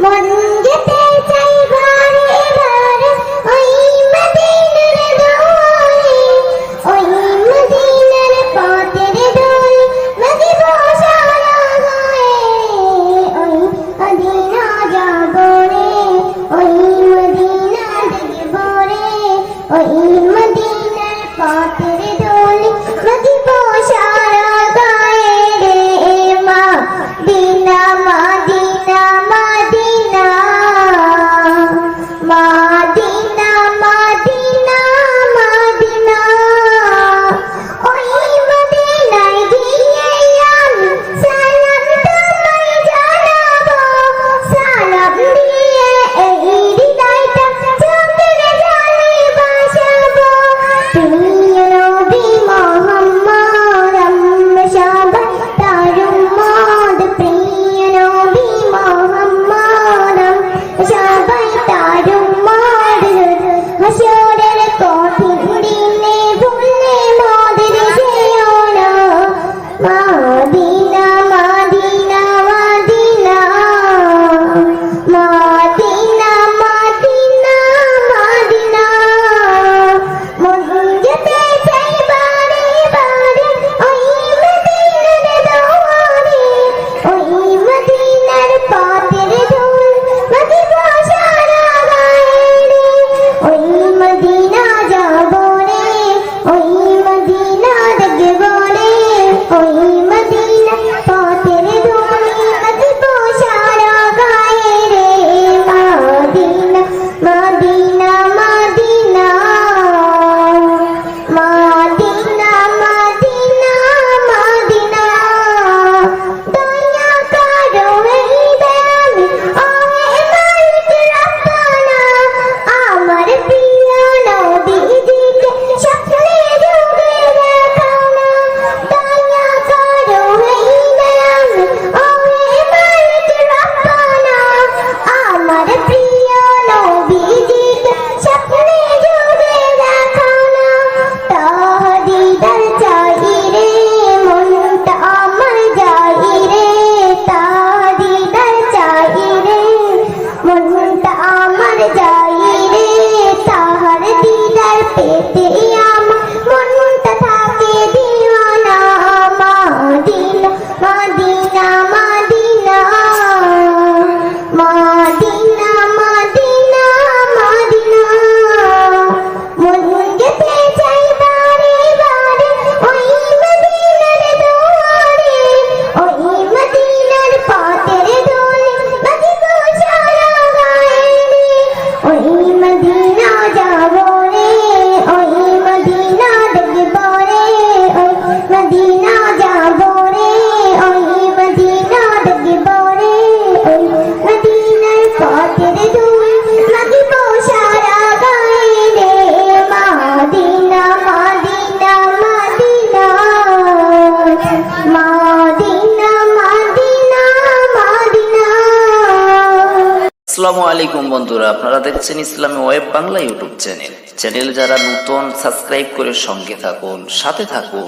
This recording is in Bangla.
মন যেতে চাই বারে বারে ওই মদিনার দুয়ারে, ওই মদিনার পথের ধুলি মাগিব সারা গায়ে। ওই মদিনা যাব রে, ওই মদিনা দেখব রে, ওই মদিনার পথের ধুলি মাগিব সারা গায়ে রে। মদিনা মদিনা মদিনা মদিনা মদিনা মদিনা, ওই মদিনায় গিয়ে আমি সালাম তোমায় জানাবো, সালাম দিয়ে এই হৃদয়টা চোখের জলে ভাসাবো। প্রিয় নবী মুহাম্মদ আমরা সবাই তার উম্মত, প্রিয় নবী মুহাম্মদ আমরা সবাই তার উম্মত। হাসরের কঠিন দিনে ভুলে মোদের যেও না, মদিনা মদিনা মদিনা মদিনা মদিনা মদিনা। মন যেতে চাই বারে বারে ওই মদিনার দুয়ারে, ওই মদিনার পথের ধুলি মাগিব সারা গায়ে রে। ওই মদিনা যাব রে, ওই মদিনা দেখব রে, ওই মদিনা পথের ধুলি মাগিব সারা গায়ে রে। মদিনা মদিনা মদিনা মদিনা মদিনা মদিনা। দয়া করো এই দামি ওহে মালিক রব্বানা, আমার প্রিয় নবীজিকে স্বপ্নে যুগে দেখাও না। দয়া করো এই দামি ওহে মালিক রব্বানা, আমার প্রিয় নবীজিকে স্বপ্নে যুগে দেখাও না। তাহদিদার চাই রে, মনটা আমার যাই রে, তাহদিদার চাই রে, মনটা আমার যাই রে। তাহার দিদার পেতে আমার মনটা থাকে দিওয়ানা। মদিনা মদিনা মদিনা মদিনা মদিনা মদিনা। মন যেতে চাই বারে বারে ওই মদিনার দুয়ারে, ওই মদিনার পথের ধুলি মাগিব সারা গায়ে রে। ওই মদিনা যাব রে, ওই মদিনা দেখব রে, ওই মদিনা যাব রে, ওই মদিনা দেখব রে, ওই মদিনার পথের ধুলি মাগিব সারা গায়ে রে। মদিনা মদিনা মদিনা মদিনা মদিনা মদিনা। আসসালামু আলাইকুম বন্ধুরা, আপনারা দেখছেন ইসলামী web Bangla YouTube channel. Channel যারা নতুন সাবস্ক্রাইব করে সঙ্গে থাকুন, সাথে থাকুন।